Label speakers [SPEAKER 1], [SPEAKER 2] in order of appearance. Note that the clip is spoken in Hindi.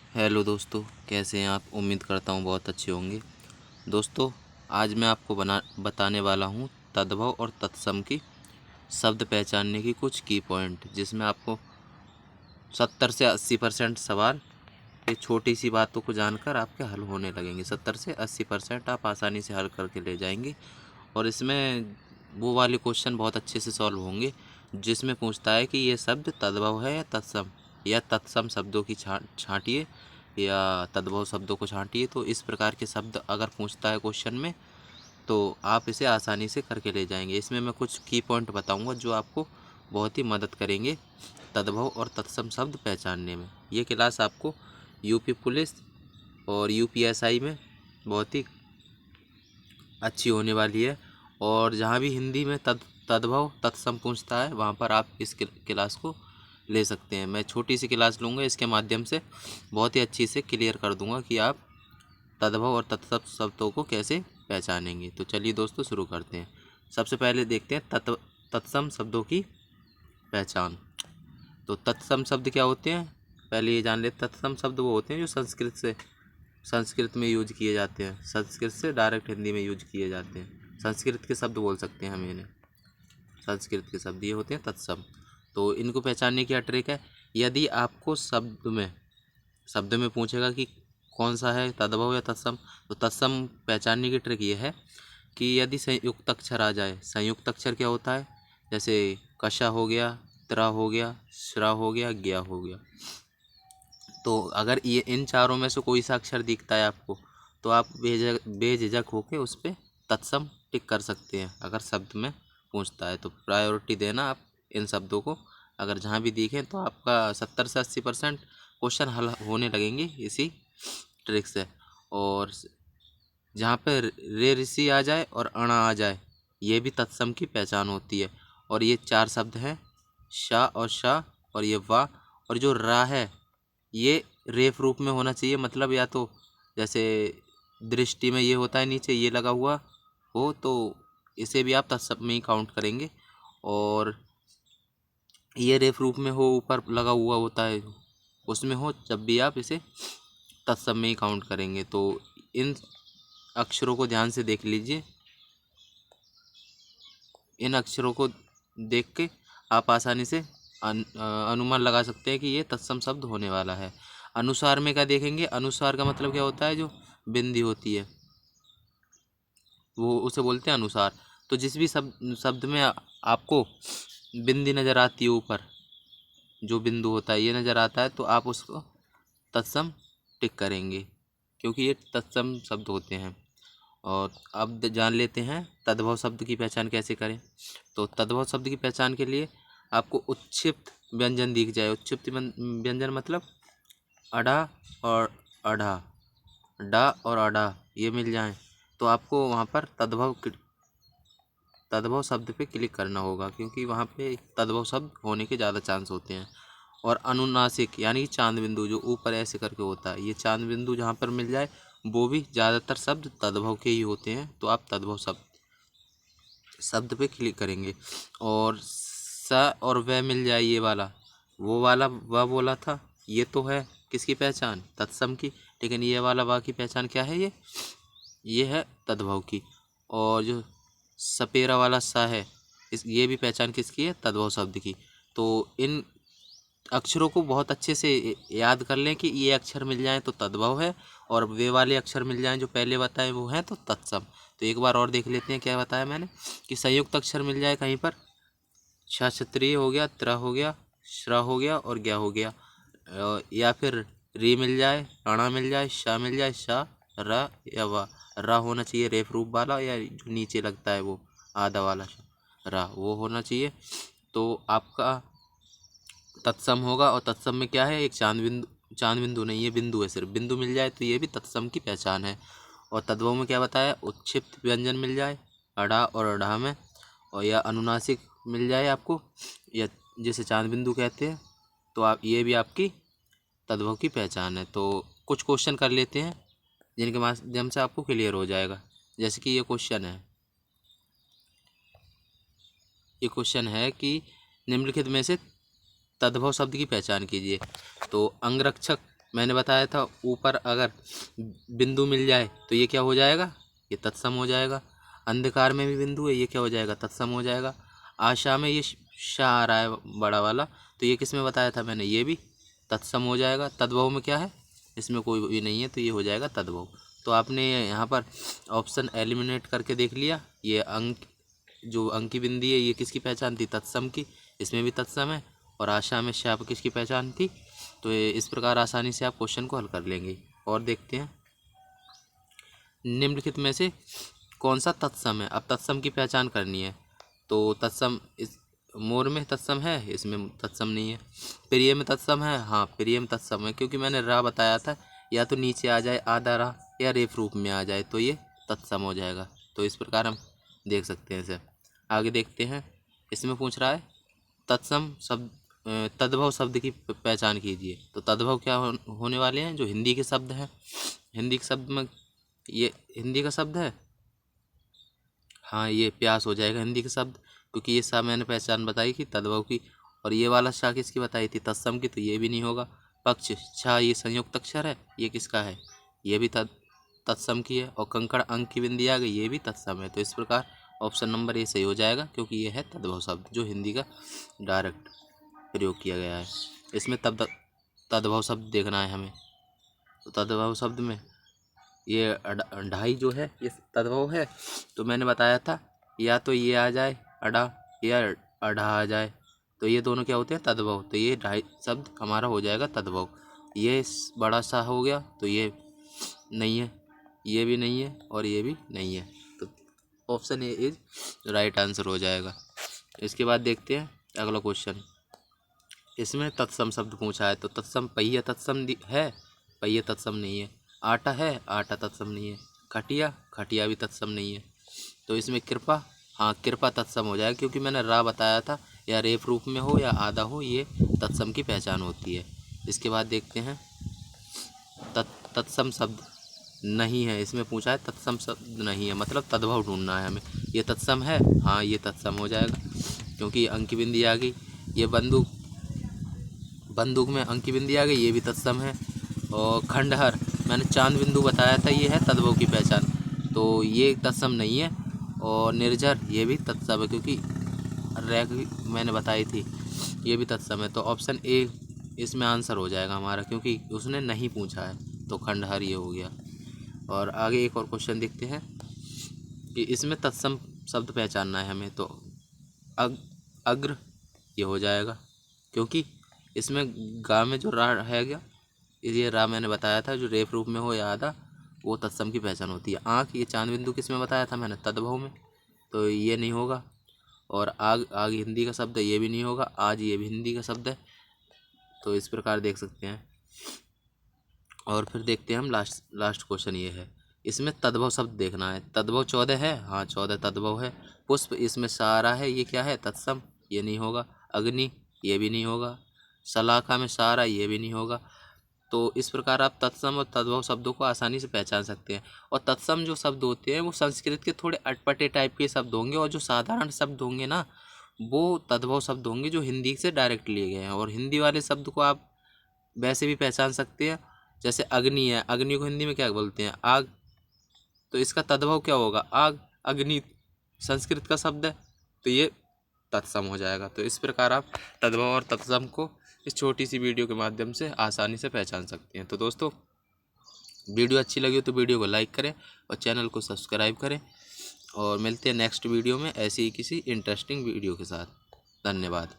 [SPEAKER 1] हेलो दोस्तों, कैसे हैं आप। उम्मीद करता हूँ बहुत अच्छे होंगे। दोस्तों, आज मैं आपको बताने वाला हूँ तद्भव और तत्सम की शब्द पहचानने की कुछ की पॉइंट, जिसमें आपको 70 से 80% सवाल ये छोटी सी बातों को जानकर आपके हल होने लगेंगे। 70 से 80% आप आसानी से हल करके ले जाएंगे। और इसमें वो वाले क्वेश्चन बहुत अच्छे से सॉल्व होंगे जिसमें पूछता है कि ये शब्द तद्भव है या तत्सम शब्दों की छांटिए या तद्भव शब्दों को छांटिए। तो इस प्रकार के शब्द अगर पूछता है क्वेश्चन में तो आप इसे आसानी से करके ले जाएंगे। इसमें मैं कुछ की पॉइंट बताऊंगा जो आपको बहुत ही मदद करेंगे तद्भव और तत्सम शब्द पहचानने में। ये क्लास आपको यूपी पुलिस और यूपीएसआई में बहुत ही अच्छी होने वाली है। और जहाँ भी हिंदी में तद्भव तत्सम पूछता है वहाँ पर आप इस क्लास को ले सकते हैं। मैं छोटी सी क्लास लूँगा, इसके माध्यम से बहुत ही अच्छी से क्लियर कर दूँगा कि आप तद्भव और तत्सम शब्दों को कैसे पहचानेंगे। तो चलिए दोस्तों शुरू करते हैं। सबसे पहले देखते हैं तत्सम शब्दों की पहचान। तो तत्सम शब्द क्या होते हैं, पहले ये जान लेते। तत्सम शब्द वो होते हैं जो संस्कृत में यूज किए जाते हैं, संस्कृत से डायरेक्ट हिंदी में यूज किए जाते हैं। संस्कृत के शब्द बोल सकते हैं हम इन्हें, संस्कृत के शब्द ये होते हैं तत्सम। तो इनको पहचानने की क्या ट्रिक है, यदि आपको शब्द में पूछेगा कि कौन सा है तद्भव या तत्सम, तो तत्सम पहचानने की ट्रिक ये है कि यदि संयुक्त अक्षर आ जाए। संयुक्त अक्षर क्या होता है, जैसे कशा हो गया, त्रा हो गया, श्रा हो गया, ज्ञा हो गया। तो अगर ये इन चारों में से कोई सा अक्षर दिखता है आपको, तो आप बेझिझक होके उस पर तत्सम टिक कर सकते हैं। अगर शब्द में पूछता है तो प्रायोरिटी देना आप इन शब्दों को। अगर जहाँ भी दिखें तो आपका 70 से 80% क्वेश्चन हल होने लगेंगे इसी ट्रिक से। और जहाँ पर रे ऋषि आ जाए और अणा आ जाए, ये भी तत्सम की पहचान होती है। और ये चार शब्द हैं, शा और शा और ये वाह। और जो रा है ये रेफ रूप में होना चाहिए, मतलब या तो जैसे दृष्टि में ये होता है नीचे ये लगा हुआ हो, तो इसे भी आप तत्सम में ही काउंट करेंगे। और ये रेफ रूप में हो, ऊपर लगा हुआ होता है उसमें हो, जब भी आप इसे तत्सम में ही काउंट करेंगे। तो इन अक्षरों को ध्यान से देख लीजिए। इन अक्षरों को देख के आप आसानी से अनुमान लगा सकते हैं कि ये तत्सम शब्द होने वाला है। अनुसार में क्या देखेंगे, अनुसार का मतलब क्या होता है, जो बिंदी होती है वो उसे बोलते हैं अनुसार। तो जिस भी शब्द में आपको बिंदी नज़र आती है, ऊपर जो बिंदु होता है ये नज़र आता है, तो आप उसको तत्सम टिक करेंगे, क्योंकि ये तत्सम शब्द होते हैं। और अब जान लेते हैं तद्भव शब्द की पहचान कैसे करें। तो तद्भव शब्द की पहचान के लिए आपको उत्क्षिप्त व्यंजन दिख जाए। उत्क्षिप्त व्यंजन मतलब अड़ा और अढ़ा, डा और अड़ा ये मिल जाएं, तो आपको वहाँ पर तद्भव शब्द पे क्लिक करना होगा, क्योंकि वहाँ पे तद्भव शब्द होने के ज़्यादा चांस होते हैं। और अनुनासिक यानी कि चांद बिंदु जो ऊपर ऐसे करके होता है, ये चांद बिंदु जहाँ पर मिल जाए वो भी ज़्यादातर शब्द तद्भव के ही होते हैं, तो आप तद्भव शब्द पे क्लिक करेंगे। और स और वह मिल जाए, ये वाला वो वाला वह बोला था, ये तो है किसकी पहचान, तत्सम की। लेकिन ये वाला वाह की पहचान क्या है, ये है तद्भव की। और जो सपेरा वाला सा है, ये भी पहचान किसकी है, तद्भव शब्द की। तो इन अक्षरों को बहुत अच्छे से याद कर लें कि ये अक्षर मिल जाएं तो तद्भव है, और वे वाले अक्षर मिल जाएं जो पहले बताए वो हैं तो तत्सम। तो एक बार और देख लेते हैं क्या बताया मैंने, कि संयुक्त अक्षर मिल जाए कहीं पर, क्षत्रिय हो गया, त्र हो गया, श्र हो गया और ज्ञा हो गया। या फिर री मिल जाए, अणा मिल जाए, शा मिल जाए, शा र या वा। रा होना चाहिए रेफ रूप वाला, या जो नीचे लगता है वो आधा वाला रा, वो होना चाहिए। तो आपका तत्सम होगा। और तत्सम में क्या है, एक चांद बिंदु नहीं, ये बिंदु है, सिर्फ बिंदु मिल जाए तो ये भी तत्सम की पहचान है। और तद्भव में क्या बताया, उत्क्षिप्त व्यंजन मिल जाए अड़ा और अढ़ा में, और या अनुनासिक मिल जाए आपको, या जिसे चांद बिंदु कहते हैं, तो आप ये भी आपकी तद्भव की पहचान है। तो कुछ क्वेश्चन कर लेते हैं जिनके माध्यम से आपको क्लियर हो जाएगा। जैसे कि ये क्वेश्चन है कि निम्नलिखित में से तद्भव शब्द की पहचान कीजिए। तो अंगरक्षक मैंने बताया था ऊपर अगर बिंदु मिल जाए तो ये क्या हो जाएगा, ये तत्सम हो जाएगा। अंधकार में भी बिंदु है, ये क्या हो जाएगा, तत्सम हो जाएगा। आशा में ये शाह आ रहा है बड़ा वाला, तो ये किस में बताया था मैंने, ये भी तत्सम हो जाएगा। तद्भव में क्या है, इसमें कोई भी नहीं है, तो ये हो जाएगा तद्भव। तो आपने यहाँ पर ऑप्शन एलिमिनेट करके देख लिया। ये अंक, जो अंक की बिंदी है, ये किसकी पहचान थी, तत्सम की, इसमें भी तत्सम है। और आशा में शाप किसकी पहचान थी। तो इस प्रकार आसानी से आप क्वेश्चन को हल कर लेंगे। और देखते हैं निम्नलिखित में से कौन सा तत्सम है। अब तत्सम की पहचान करनी है। तो तत्सम, इस मोर में तत्सम है, इसमें तत्सम नहीं है। प्रिय में तत्सम है, हाँ प्रिय में तत्सम है, क्योंकि मैंने रा बताया था या तो नीचे आ जाए आधा रा या रेफ रूप में आ जाए तो ये तत्सम हो जाएगा। तो इस प्रकार हम देख सकते हैं इसे। आगे देखते हैं, इसमें पूछ रहा है तत्सम शब्द, तद्भव शब्द की पहचान कीजिए। तो तद्भव क्या होने वाले हैं, जो हिंदी के शब्द हैं। हिंदी के शब्द में ये हिंदी का शब्द है, हाँ ये प्यास हो जाएगा हिंदी के शब्द, क्योंकि ये सा मैंने पहचान बताई कि तद्भव की। और ये वाला शा किसकी बताई थी, तत्सम की, तो ये भी नहीं होगा। पक्ष छा ये संयुक्त अक्षर है, ये किसका है, ये भी तत्सम की है। और कंकड़ अंक की बिंदी आ गई, ये भी तत्सम है। तो इस प्रकार ऑप्शन नंबर ए सही हो जाएगा, क्योंकि ये है तद्भव शब्द जो हिंदी का डायरेक्ट प्रयोग किया गया है। इसमें तद्भव शब्द देखना है हमें। तो तद्भव शब्द में ये ढाई जो है ये तद्भव है। तो मैंने बताया था या तो ये आ जाए अड़ा या अढ़ा आ जाए, तो ये दोनों क्या होते हैं, तद्भव। तो ये ढाई शब्द हमारा हो जाएगा तद्भव। ये बड़ा सा हो गया, तो ये नहीं है, ये भी नहीं है, और ये भी नहीं है। तो option A is right answer हो जाएगा। इसके बाद देखते हैं अगला क्वेश्चन। इसमें तत्सम शब्द पूछा है। तो तत्सम पहिया तत्सम है, पहिया तत्सम नहीं है। आटा है, आटा तत्सम नहीं है। खटिया, खटिया भी तत्सम नहीं है। तो इसमें कृपा, हाँ कृपा तत्सम हो जाएगा, क्योंकि मैंने रा बताया था या रेफ रूप में हो या आधा हो, ये तत्सम की पहचान होती है। इसके बाद देखते हैं तत्सम शब्द नहीं है। इसमें पूछा है तत्सम शब्द नहीं है, मतलब तद्भव ढूंढना है हमें। ये तत्सम है, हाँ ये तत्सम हो जाएगा, क्योंकि अंक की बिंदी आ गई। ये बंदूक, बंदूक में अंक की बिंदी आ गई, ये भी तत्सम है। और खंडहर, मैंने चांद बिंदु बताया था, ये है तद्भव की पहचान, तो ये तत्सम नहीं है। और निर्झर, ये भी तत्सम है, क्योंकि रैक मैंने बताई थी, ये भी तत्सम है। तो ऑप्शन ए इसमें आंसर हो जाएगा हमारा, क्योंकि उसने नहीं पूछा है। तो खंडहर ये हो गया। और आगे एक और क्वेश्चन देखते हैं कि इसमें तत्सम शब्द पहचानना है हमें। तो अग्र ये हो जाएगा, क्योंकि इसमें गा में जो रा है गया, ये रा मैंने बताया था, जो रेफ रूप में हो या आधा, वो तत्सम की पहचान होती है। आँख, ये चांद बिंदु किस में बताया था मैंने, तद्भव में, तो ये नहीं होगा। और आग, आग हिंदी का शब्द है, ये भी नहीं होगा। आज, ये भी हिंदी का शब्द है। तो इस प्रकार देख सकते हैं। और फिर देखते हैं हम लास्ट क्वेश्चन ये है, इसमें तद्भव शब्द देखना है। तद्भव 14 है, हाँ 14 तद्भव है। पुष्प, इसमें सारा है, ये क्या है, तत्सम, ये नहीं होगा। अग्नि, ये भी नहीं होगा। सलाखा में सारा, ये भी नहीं होगा। तो इस प्रकार आप तत्सम और तद्भव शब्दों को आसानी से पहचान सकते हैं। और तत्सम जो शब्द होते हैं वो संस्कृत के थोड़े अटपटे टाइप के शब्द होंगे, और जो साधारण शब्द होंगे ना, वो तद्भव शब्द होंगे जो हिंदी से डायरेक्ट लिए गए हैं। और हिंदी वाले शब्द को आप वैसे भी पहचान सकते हैं, जैसे अग्नि है, अग्नि को हिंदी में क्या बोलते हैं, आग, तो इसका तद्भव क्या होगा, आग। अग्नि संस्कृत का शब्द है, तो ये तत्सम हो जाएगा। तो इस प्रकार आप तद्भव और तत्सम को इस छोटी सी वीडियो के माध्यम से आसानी से पहचान सकते हैं। तो दोस्तों, वीडियो अच्छी लगी हो तो वीडियो को लाइक करें और चैनल को सब्सक्राइब करें। और मिलते हैं नेक्स्ट वीडियो में ऐसी ही किसी इंटरेस्टिंग वीडियो के साथ। धन्यवाद।